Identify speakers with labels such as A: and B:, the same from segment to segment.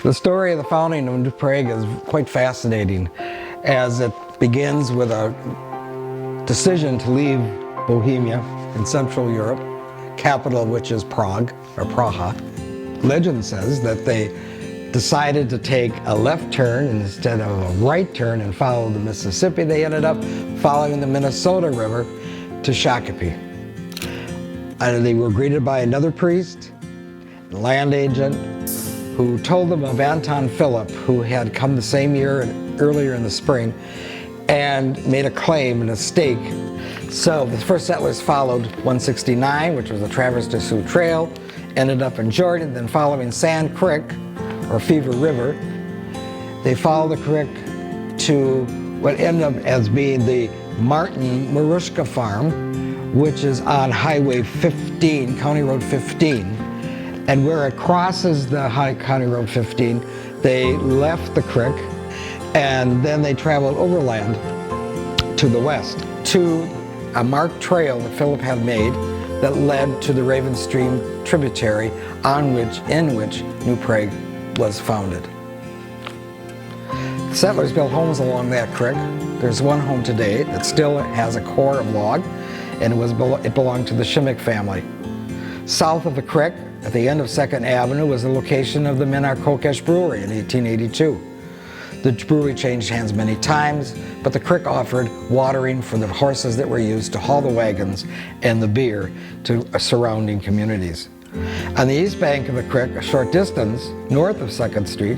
A: The story of the founding of New Prague is quite fascinating, as it begins with a decision to leave Bohemia in Central Europe, capital of which is Prague, or Praha. Legend says that they decided to take a left turn instead of a right turn and follow the Mississippi. They ended up following the Minnesota River to Shakopee. They were greeted by another priest, land agent, who told them of Anton Phillip, who had come the same year earlier in the spring and made a claim and a stake. So the first settlers followed 169, which was the Traverse des Sioux Trail, ended up in Jordan, then following Sand Creek, or Fever River. They followed the creek to what ended up as being the Martin Marushka Farm, which is on Highway 15, County Road 15. And where it crosses the County Road 15, they left the creek and then they traveled overland to the west to a marked trail that Philip had made that led to the Raven Stream tributary in which New Prague was founded. Settlers built homes along that creek. There's one home today that still has a core of log, and it belonged to the Shimmick family. South of the creek, at the end of 2nd Avenue, was the location of the Minar Kokesh Brewery in 1882. The brewery changed hands many times, but the creek offered watering for the horses that were used to haul the wagons and the beer to surrounding communities. On the east bank of the creek, a short distance north of 2nd Street,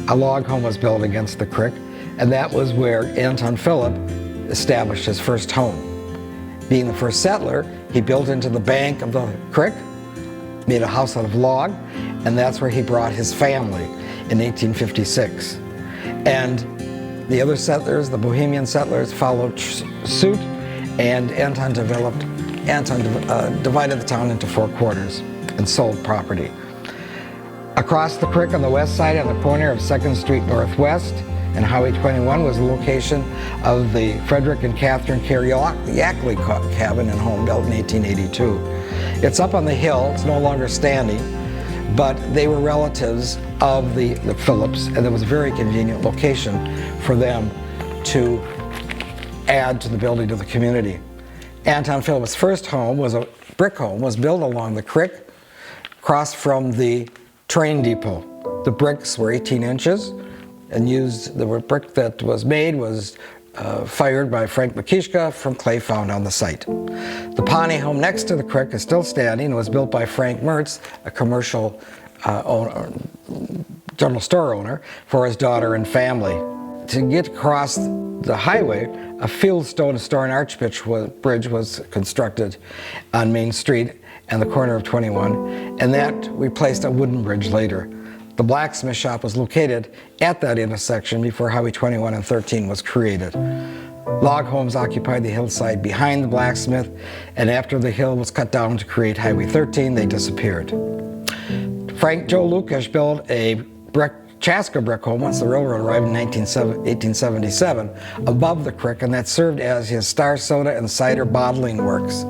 A: a log home was built against the creek, and that was where Anton Phillip established his first home. Being the first settler, he built into the bank of the creek, made a house out of log, and that's where he brought his family in 1856. And the other settlers, the Bohemian settlers, followed suit, and Anton divided the town into 4 quarters and sold property. Across the creek on the west side, on the corner of 2nd Street Northwest and Highway 21, was the location of the Frederick and Catherine Yackley cabin and home built in 1882. It's up on the hill, it's no longer standing, but they were relatives of the Phillips, and it was a very convenient location for them to add to the building of the community. Anton Phillip's first home was a brick home, was built along the creek, across from the train depot. The bricks were 18 inches, and the brick that was made was fired by Frank Makishka from clay found on the site. The Pawnee home next to the creek is still standing and was built by Frank Mertz, a commercial general store owner, for his daughter and family. To get across the highway, a fieldstone store and arch bridge was constructed on Main Street and the corner of 21, and that replaced a wooden bridge later. The blacksmith shop was located at that intersection before Highway 21 and 13 was created. Log homes occupied the hillside behind the blacksmith, and after the hill was cut down to create Highway 13, they disappeared. Joe Lukash built a Chaska brick home once the railroad arrived in 1877 above the creek, and that served as his Star Soda and Cider bottling works.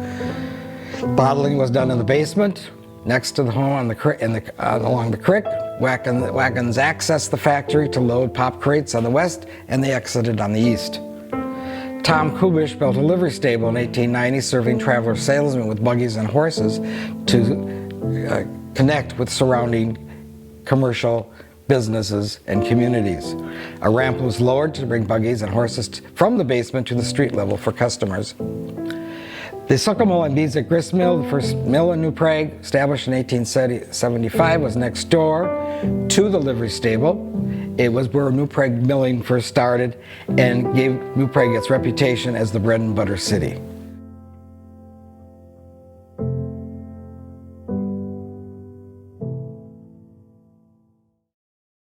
A: Bottling was done in the basement, next to the home along the creek. Wagons accessed the factory to load pop crates on the west, and they exited on the east. Tom Kubish built a livery stable in 1890, serving traveler salesmen with buggies and horses to connect with surrounding commercial businesses and communities. A ramp was lowered to bring buggies and horses from the basement to the street level for customers. The Succomill and Beesick Grist Mill, the first mill in New Prague, established in 1875, was next door to the livery stable. It was where New Prague milling first started and gave New Prague its reputation as the bread and butter city.